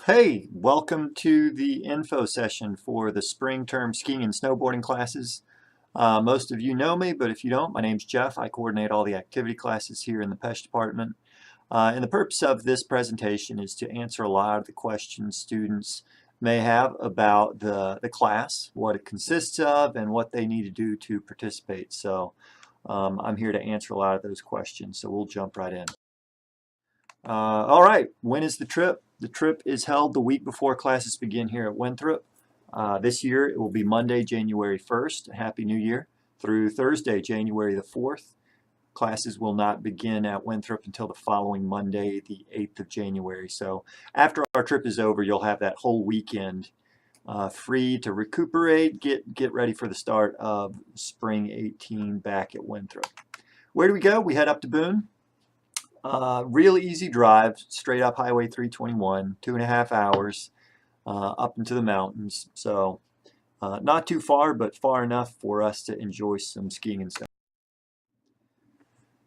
Hey, welcome to the info session for the spring term skiing and snowboarding classes. Most of you know me, but if you don't, my name's Jeff. I coordinate all the activity classes here in the PESH department. And the purpose of this presentation is to answer a lot of the questions students may have about the class, what it consists of, and what they need to do to participate. So I'm here to answer a lot of those questions, so we'll jump right in. All right, when is the trip? The trip is held the week before classes begin here at Winthrop. This year it will be Monday, January 1st, Happy New Year, through Thursday, January the 4th. Classes will not begin at Winthrop until the following Monday, the 8th of January. So after our trip is over, you'll have that whole weekend free to recuperate, get ready for the start of spring 18 back at Winthrop. Where do we go? We head up to Boone. Real easy drive, straight up Highway 321, 2.5 hours up into the mountains. So not too far, but far enough for us to enjoy some skiing and stuff.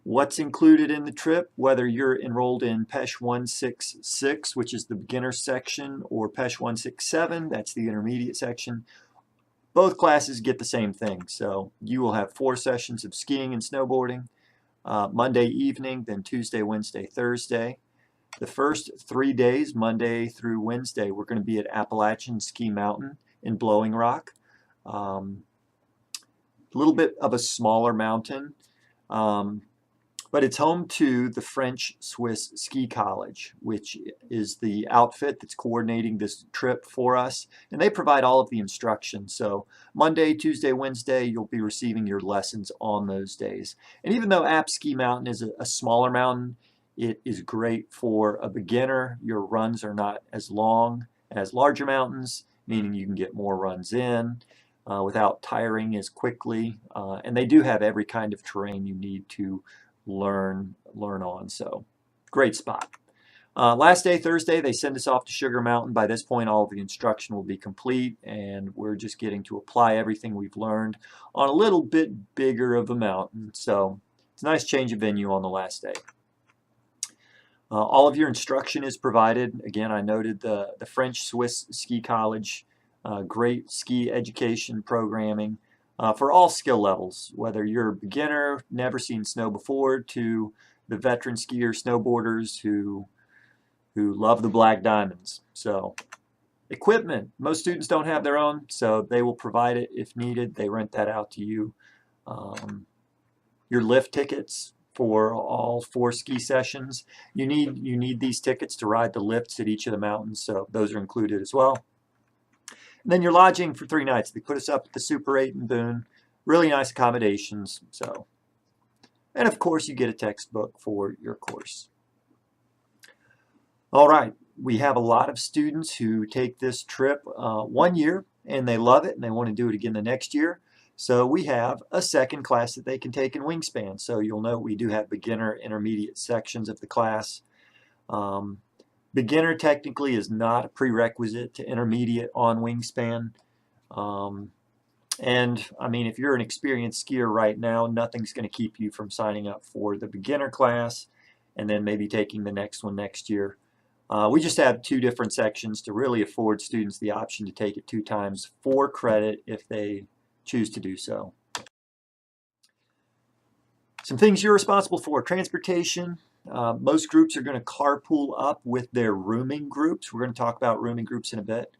What's included in the trip, whether you're enrolled in PESH 166, which is the beginner section, or PESH 167, that's the intermediate section, both classes get the same thing. So you will have 4 sessions of skiing and snowboarding. Monday evening, then Tuesday, Wednesday, Thursday. The first 3 days, Monday through Wednesday, we're going to be at Appalachian Ski Mountain in Blowing Rock. A little bit of a smaller mountain, but it's home to the French-Swiss Ski College, which is the outfit that's coordinating this trip for us, and they provide all of the instruction. So Monday, Tuesday, Wednesday, you'll be receiving your lessons on those days. And even though App Ski Mountain is a smaller mountain, it is great for a beginner. Your runs are not as long as larger mountains, meaning you can get more runs in without tiring as quickly. And they do have every kind of terrain you need to learn on. So great spot. Last day, Thursday, they send us off to Sugar Mountain. By this point, all of the instruction will be complete, and we're just getting to apply everything we've learned on a little bit bigger of a mountain. So it's a nice change of venue on the last day. All of your instruction is provided. Again, I noted the French-Swiss Ski College, great ski education programming. For all skill levels, whether you're a beginner, never seen snow before, to the veteran skier, snowboarders who love the black diamonds. So equipment, most students don't have their own, so they will provide it if needed. They rent that out to you. Your lift tickets for all 4 ski sessions. You need these tickets to ride the lifts at each of the mountains, so those are included as well. And then your lodging for 3 nights. They put us up at the Super 8 in Boone. Really nice accommodations. So, and of course, you get a textbook for your course. All right, we have a lot of students who take this trip 1 year and they love it and they want to do it again the next year. So we have a second class that they can take in Wingspan. So you'll note we do have beginner, intermediate sections of the class. Beginner technically is not a prerequisite to intermediate on Wingspan. And I mean, if you're an experienced skier right now, nothing's going to keep you from signing up for the beginner class and then maybe taking the next one next year. We just have 2 different sections to really afford students the option to take it 2 times for credit if they choose to do so. Some things you're responsible for: transportation. Most groups are going to carpool up with their rooming groups. We're going to talk about rooming groups in a bit.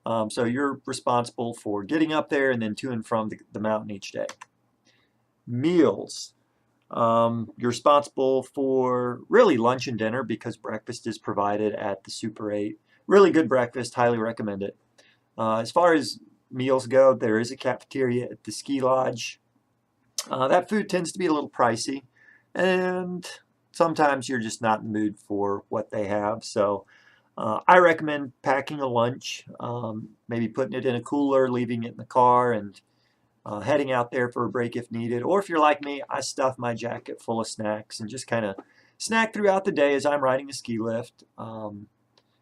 So you're responsible for getting up there and then to and from the mountain each day. Meals. You're responsible for really lunch and dinner because breakfast is provided at the Super 8. Really good breakfast, highly recommend it. As far as meals go, there is a cafeteria at the ski lodge. That food tends to be a little pricey, and sometimes you're just not in the mood for what they have. So I recommend packing a lunch, maybe putting it in a cooler, leaving it in the car, and heading out there for a break if needed. Or if you're like me, I stuff my jacket full of snacks and just kind of snack throughout the day as I'm riding a ski lift. And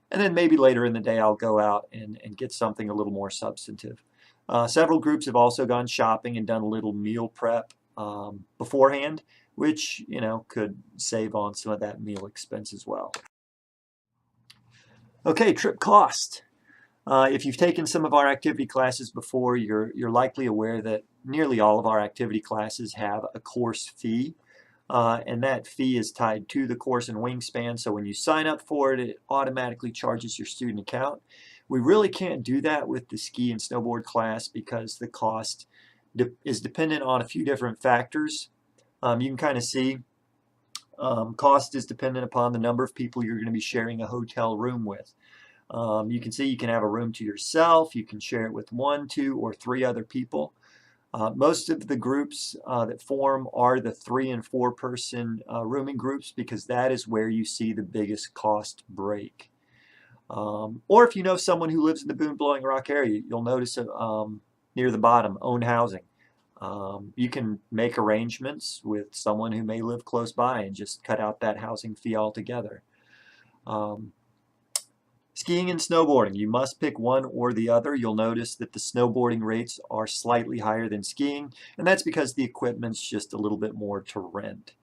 then maybe later in the day I'll go out and get something a little more substantive. Several groups have also gone shopping and done a little meal prep beforehand, which, you know, could save on some of that meal expense as well. Okay, trip cost. If you've taken some of our activity classes before, you're likely aware that nearly all of our activity classes have a course fee, and that fee is tied to the course and wingspan. So when you sign up for it, it automatically charges your student account. We really can't do that with the ski and snowboard class because the cost is dependent on a few different factors. You can kind of see cost is dependent upon the number of people you're going to be sharing a hotel room with. You can see you can have a room to yourself, you can share it with 1, 2, or 3 other people. Most of the groups that form are the 3 and 4 person rooming groups because that is where you see the biggest cost break. Or if you know someone who lives in the Boone Blowing Rock area, you'll notice near the bottom, own housing. You can make arrangements with someone who may live close by and just cut out that housing fee altogether. Skiing and snowboarding, you must pick one or the other. You'll notice that the snowboarding rates are slightly higher than skiing, and that's because the equipment's just a little bit more to rent.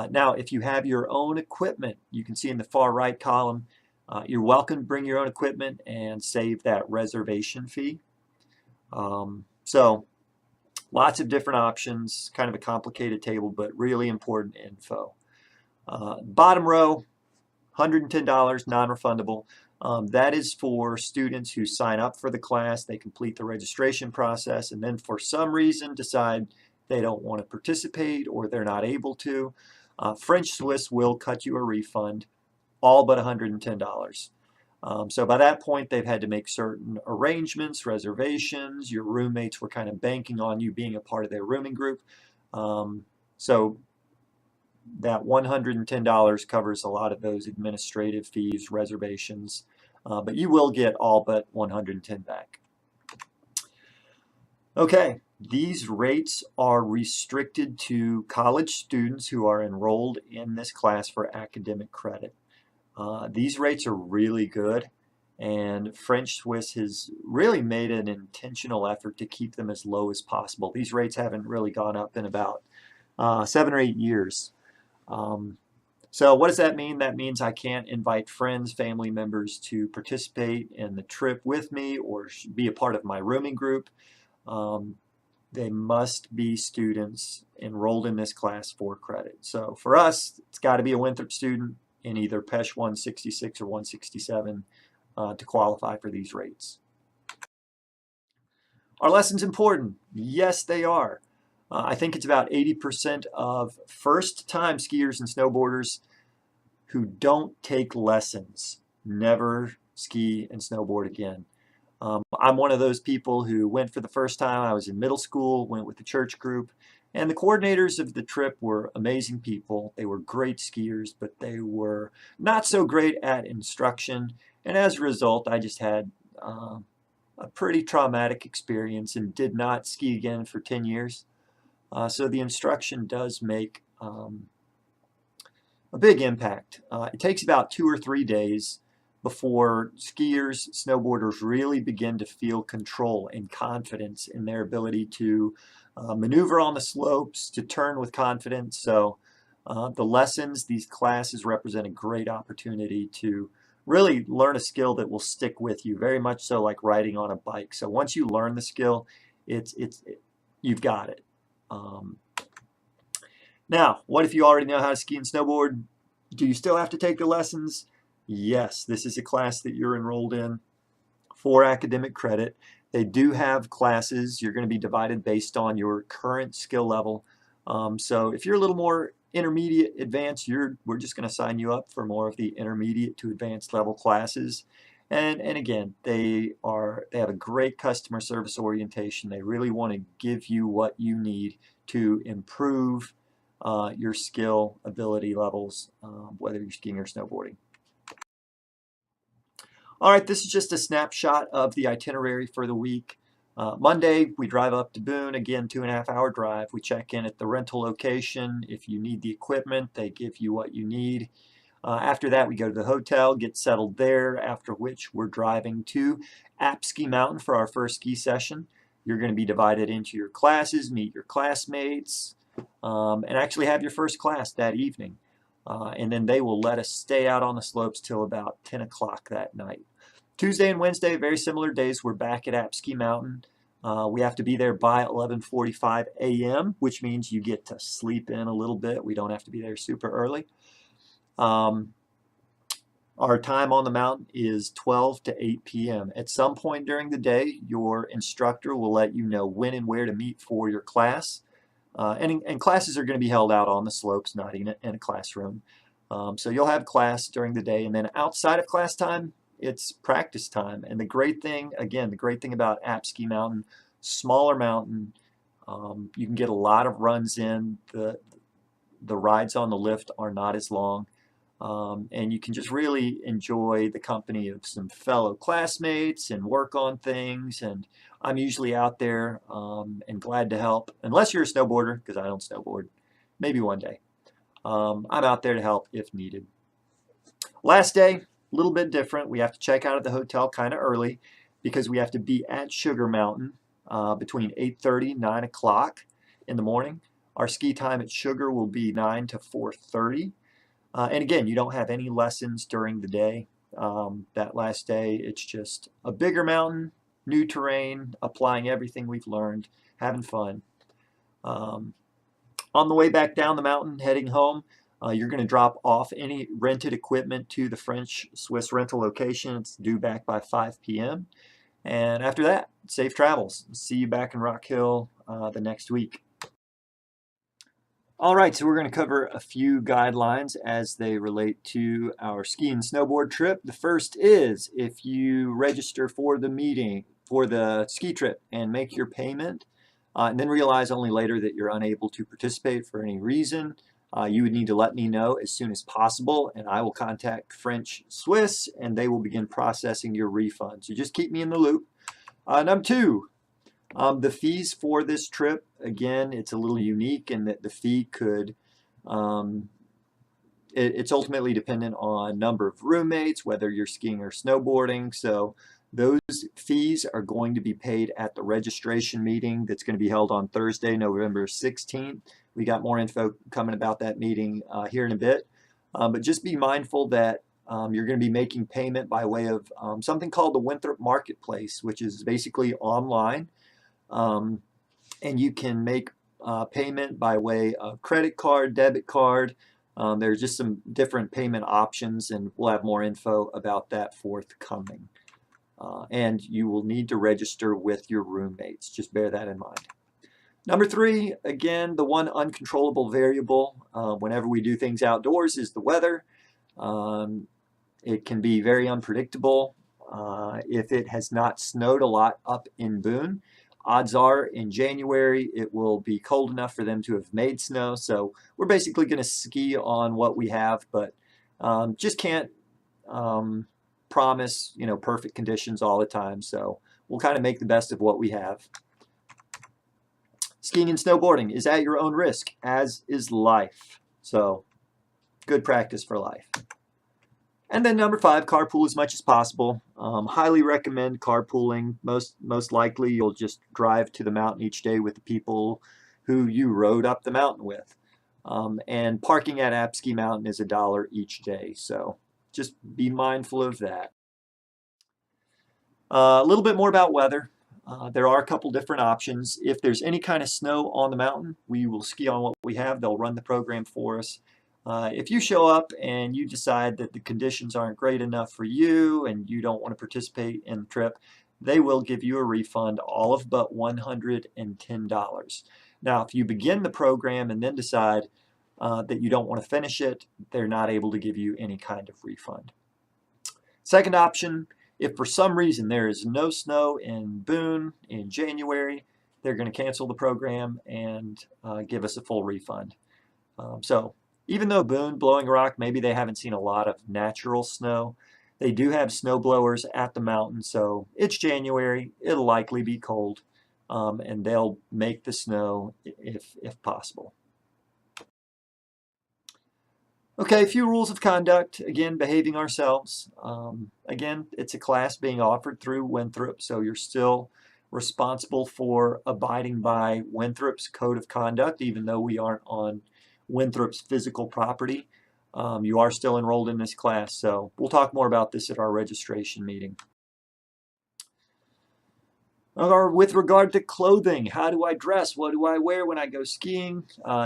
Now, if you have your own equipment, you can see in the far right column, you're welcome to bring your own equipment and save that reservation fee. So, lots of different options, kind of a complicated table, but really important info. Bottom row, $110, non-refundable. That is for students who sign up for the class, they complete the registration process, and then for some reason decide they don't want to participate or they're not able to. French Swiss will cut you a refund, all but $110. So by that point, they've had to make certain arrangements, reservations. Your roommates were kind of banking on you being a part of their rooming group. So that $110 covers a lot of those administrative fees, reservations, but you will get all but $110 back. Okay, these rates are restricted to college students who are enrolled in this class for academic credit. These rates are really good, and French Swiss has really made an intentional effort to keep them as low as possible. These rates haven't really gone up in about 7 or 8 years. So what does that mean? That means I can't invite friends, family members to participate in the trip with me or be a part of my rooming group. They must be students enrolled in this class for credit. So for us, it's got to be a Winthrop student in either PESH 166 or 167 to qualify for these rates. Are lessons important? Yes, they are. I think it's about 80% of first-time skiers and snowboarders who don't take lessons never ski and snowboard again. I'm one of those people who went for the first time. I was in middle school, went with the church group, and the coordinators of the trip were amazing people. They were great skiers, but they were not so great at instruction, and as a result, I just had a pretty traumatic experience and did not ski again for 10 years. So the instruction does make a big impact. It takes about 2 or 3 days before skiers, snowboarders really begin to feel control and confidence in their ability to maneuver on the slopes, to turn with confidence. So the lessons, these classes represent a great opportunity to really learn a skill that will stick with you, very much so like riding on a bike. So once you learn the skill, you've got it. Now, what if you already know how to ski and snowboard? Do you still have to take the lessons? Yes, this is a class that you're enrolled in for academic credit. They do have classes. You're going to be divided based on your current skill level. So if you're a little more intermediate advanced, we're just going to sign you up for more of the intermediate to advanced level classes. And again, they have a great customer service orientation. They really want to give you what you need to improve your skill ability levels, whether you're skiing or snowboarding. All right, this is just a snapshot of the itinerary for the week. Monday, we drive up to Boone, again, 2.5 hour drive. We check in at the rental location. If you need the equipment, they give you what you need. After that, we go to the hotel, get settled there, after which we're driving to Apsky Mountain for our first ski session. You're going to be divided into your classes, meet your classmates, and actually have your first class that evening. and then they will let us stay out on the slopes till about 10 o'clock that night. Tuesday and Wednesday, very similar days. We're back at Apsky Mountain. We have to be there by 11:45 a.m., which means you get to sleep in a little bit. We don't have to be there super early. Our time on the mountain is 12 to 8 p.m. At some point during the day, your instructor will let you know when and where to meet for your class. And classes are going to be held out on the slopes, not in a classroom. So you'll have class during the day, and then outside of class time, it's practice time. And the great thing, again, the great thing about Apsky Mountain, smaller mountain, you can get a lot of runs in. The rides on the lift are not as long. And you can just really enjoy the company of some fellow classmates and work on things. And I'm usually out there and glad to help, unless you're a snowboarder, because I don't snowboard. Maybe one day. I'm out there to help if needed. Last day, a little bit different. We have to check out of the hotel kind of early because we have to be at Sugar Mountain between 8:30 and 9 o'clock in the morning. Our ski time at Sugar will be 9 to 4:30. And again, you don't have any lessons during the day. That last day, it's just a bigger mountain, new terrain, applying everything we've learned, having fun. On the way back down the mountain, heading home, you're going to drop off any rented equipment to the French-Swiss rental location. It's due back by 5 p.m. And after that, safe travels. See you back in Rock Hill the next week. All right, so we're going to cover a few guidelines as they relate to our ski and snowboard trip. The first is if you register for the meeting, for the ski trip, and make your payment, and then realize only later that you're unable to participate for any reason, you would need to let me know as soon as possible, and I will contact French Swiss, and they will begin processing your refund. So just keep me in the loop. Number two, the fees for this trip, again, it's a little unique in that the fee could, it's ultimately dependent on number of roommates, whether you're skiing or snowboarding. So those fees are going to be paid at the registration meeting that's going to be held on Thursday, November 16th. We got more info coming about that meeting here in a bit. But just be mindful that you're going to be making payment by way of something called the Winthrop Marketplace, which is basically online. And you can make payment by way of credit card, debit card. There's just some different payment options, and we'll have more info about that forthcoming. And you will need to register with your roommates. Just bear that in mind. Number three, again, the one uncontrollable variable whenever we do things outdoors is the weather. It can be very unpredictable. If it has not snowed a lot up in Boone, odds are in January it will be cold enough for them to have made snow. So we're basically going to ski on what we have, but just can't promise, perfect conditions all the time. So we'll kind of make the best of what we have. Skiing and snowboarding is at your own risk, as is life. So good practice for life. And then number five, carpool as much as possible. Highly recommend carpooling. Most likely you'll just drive to the mountain each day with the people who you rode up the mountain with. And parking at Apsky Mountain is $1 each day. So just be mindful of that. A little bit more about weather. There are a couple different options. If there's any kind of snow on the mountain, we will ski on what we have. They'll run the program for us. If you show up and you decide that the conditions aren't great enough for you and you don't want to participate in the trip, they will give you a refund, all of but $110. Now, if you begin the program and then decide that you don't want to finish it, they're not able to give you any kind of refund. Second option, if for some reason there is no snow in Boone in January, they're going to cancel the program and give us a full refund. So even though Boone, Blowing Rock, maybe they haven't seen a lot of natural snow, they do have snow blowers at the mountain. So it's January, it'll likely be cold, and they'll make the snow if possible. Okay, a few rules of conduct. Again, behaving ourselves. Again, it's a class being offered through Winthrop, so you're still responsible for abiding by Winthrop's code of conduct, even though we aren't on Winthrop's physical property. you are still enrolled in this class. So we'll talk more about this at our registration meeting. With regard to clothing, how do I dress? What do I wear when I go skiing?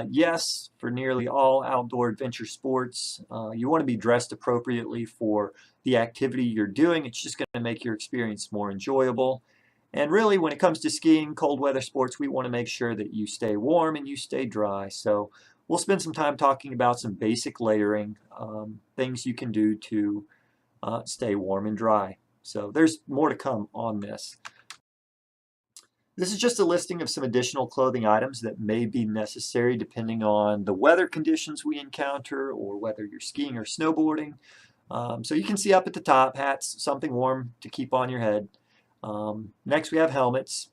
Yes, for nearly all outdoor adventure sports, you want to be dressed appropriately for the activity you're doing. It's just going to make your experience more enjoyable. And really, when it comes to skiing, cold weather sports, we want to make sure that you stay warm and you stay dry. So we'll spend some time talking about some basic layering, things you can do to stay warm and dry. So there's more to come on this. This is just a listing of some additional clothing items that may be necessary depending on the weather conditions we encounter or whether you're skiing or snowboarding. So you can see up at the top, hats, something warm to keep on your head. Next we have helmets.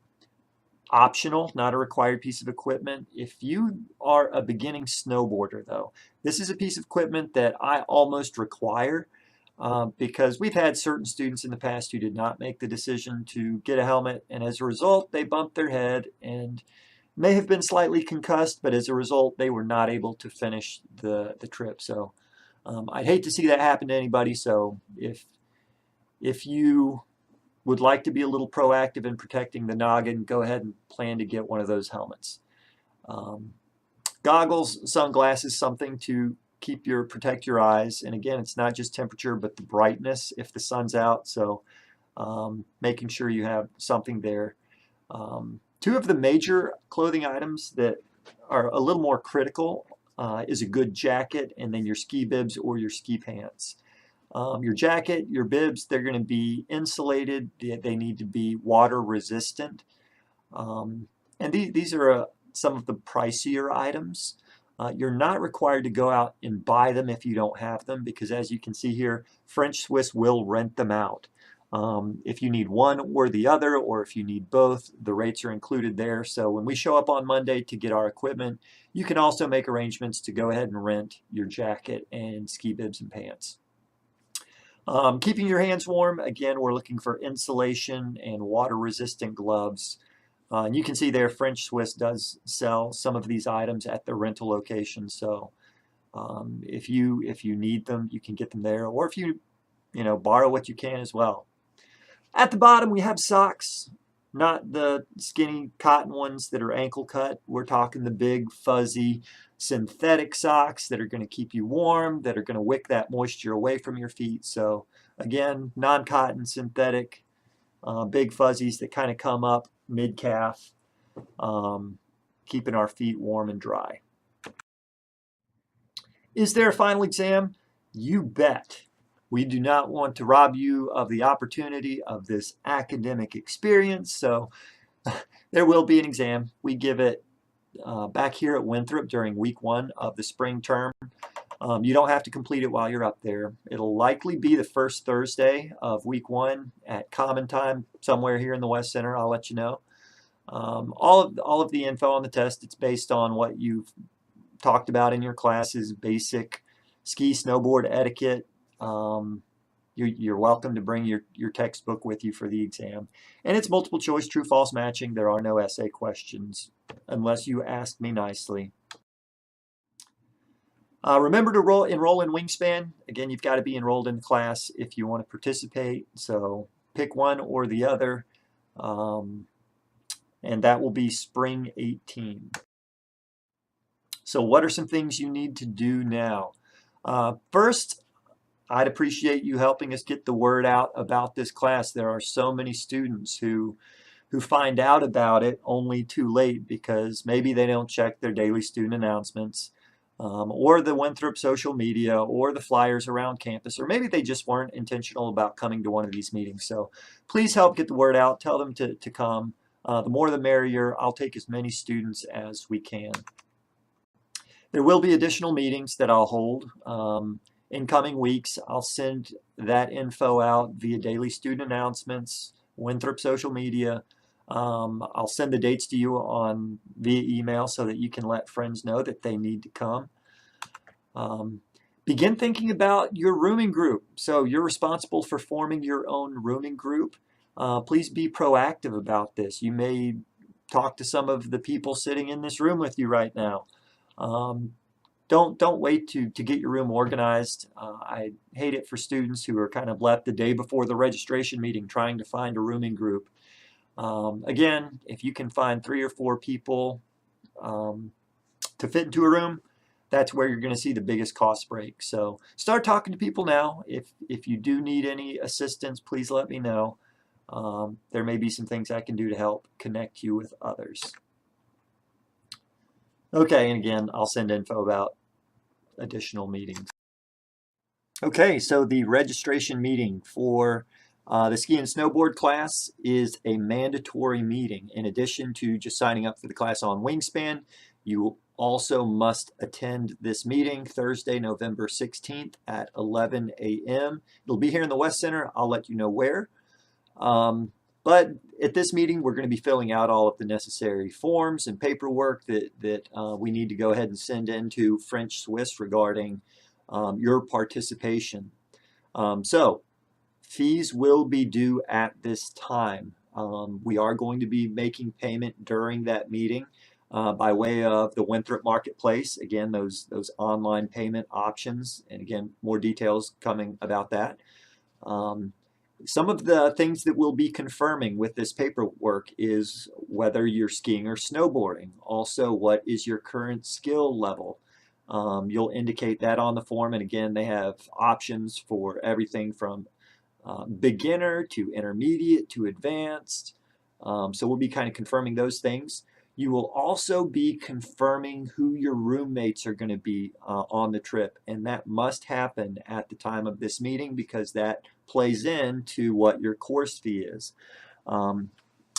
Optional, not a required piece of equipment. If you are a beginning snowboarder though, this is a piece of equipment that I almost require. Because we've had certain students in the past who did not make the decision to get a helmet, and as a result they bumped their head and may have been slightly concussed, but as a result they were not able to finish the trip. So I'd hate to see that happen to anybody. So if you would like to be a little proactive in protecting the noggin, go ahead and plan to get one of those helmets. Goggles, sunglasses, something to protect your eyes. And again, it's not just temperature, but the brightness if the sun's out. So making sure you have something there. Two of the major clothing items that are a little more critical is a good jacket and then your ski bibs or your ski pants. Your jacket, your bibs, they're going to be insulated. They need to be water resistant. And these are some of the pricier items. You're not required to go out and buy them if you don't have them, because as you can see here, French Swiss will rent them out. If you need one or the other, or if you need both, the rates are included there. So when we show up on Monday to get our equipment, you can also make arrangements to go ahead and rent your jacket and ski bibs and pants. Keeping your hands warm, again, we're looking for insulation and water-resistant gloves. And you can see there French Swiss does sell some of these items at the rental location. So if you need them, you can get them there, or if you borrow what you can as well. At the bottom we have socks, not the skinny cotton ones that are ankle cut. We're talking the big fuzzy synthetic socks that are going to keep you warm, that are going to wick that moisture away from your feet. So again, non-cotton, synthetic, big fuzzies that kind of come up mid-calf, keeping our feet warm and dry. Is there a final exam? You bet. We do not want to rob you of the opportunity of this academic experience, so there will be an exam. We give it back here at Winthrop during week 1 of the spring term. You don't have to complete it while you're up there. It'll likely be the first Thursday of week 1 at common time somewhere here in the West Center. I'll let you know. All of the info on the test, it's based on what you've talked about in your classes, basic ski, snowboard etiquette. You're welcome to bring your textbook with you for the exam. And it's multiple choice, true, false matching. There are no essay questions unless you ask me nicely. Remember to enroll in Wingspan. Again, you've got to be enrolled in the class if you want to participate. So pick one or the other. And that will be spring 18. So what are some things you need to do now? First, I'd appreciate you helping us get the word out about this class. There are so many students who find out about it only too late because maybe they don't check their daily student announcements, or the Winthrop social media, or the flyers around campus, or maybe they just weren't intentional about coming to one of these meetings. So please help get the word out. Tell them to come. The more the merrier. I'll take as many students as we can. There will be additional meetings that I'll hold in coming weeks. I'll send that info out via daily student announcements, Winthrop social media. I'll send the dates to you via email so that you can let friends know that they need to come. Begin thinking about your rooming group. So you're responsible for forming your own rooming group. Please be proactive about this. You may talk to some of the people sitting in this room with you right now. don't wait to get your room organized. I hate it for students who are kind of left the day before the registration meeting trying to find a rooming group. Again, if you can find 3 or 4 people to fit into a room, that's where you're going to see the biggest cost break. So start talking to people now. If you do need any assistance, please let me know. There may be some things I can do to help connect you with others. Okay, and again, I'll send info about additional meetings. Okay, so the registration meeting for the ski and snowboard class is a mandatory meeting. In addition to just signing up for the class on Wingspan, you also must attend this meeting Thursday, November 16th at 11 a.m. It'll be here in the West Center. I'll let you know where. But at this meeting, we're going to be filling out all of the necessary forms and paperwork that we need to go ahead and send into French Swiss regarding your participation. So fees will be due at this time. We are going to be making payment during that meeting by way of the Winthrop Marketplace. Again, those online payment options, and again, more details coming about that. Some of the things that we'll be confirming with this paperwork is whether you're skiing or snowboarding. Also, what is your current skill level? You'll indicate that on the form, and again, they have options for everything from beginner to intermediate to advanced. So we'll be kind of confirming those things. You will also be confirming who your roommates are going to be on the trip, and that must happen at the time of this meeting because that plays into what your course fee is.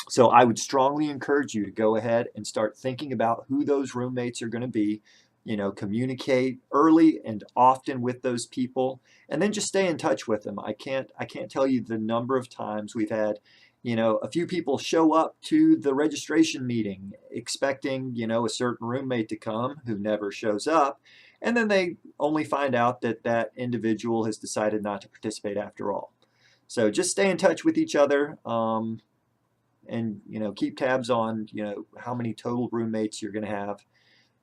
So I would strongly encourage you to go ahead and start thinking about who those roommates are going to be. You know, communicate early and often with those people, and then just stay in touch with them. I can't tell you the number of times we've had, you know, a few people show up to the registration meeting expecting, you know, a certain roommate to come who never shows up, and then they only find out that that individual has decided not to participate after all. So just stay in touch with each other, and you know, keep tabs on, you know, how many total roommates you're going to have.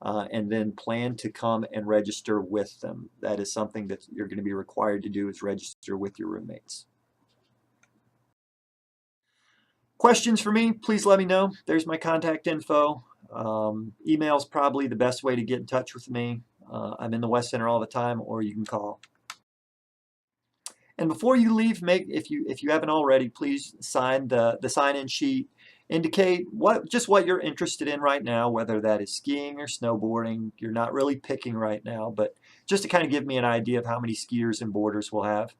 And then plan to come and register with them. That is something that you're going to be required to do, is register with your roommates. Questions for me, please let me know. There's my contact info. Email's probably the best way to get in touch with me. I'm in the West Center all the time, or you can call. And before you leave, if you haven't already, please sign the sign-in sheet. Indicate just what you're interested in right now, whether that is skiing or snowboarding. You're not really picking right now, but just to kind of give me an idea of how many skiers and boarders we'll have.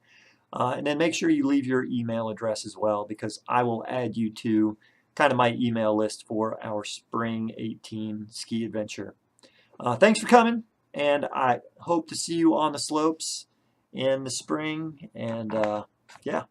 And then make sure you leave your email address as well, because I will add you to kind of my email list for our Spring 18 ski adventure. Thanks for coming, and I hope to see you on the slopes in the spring. And yeah.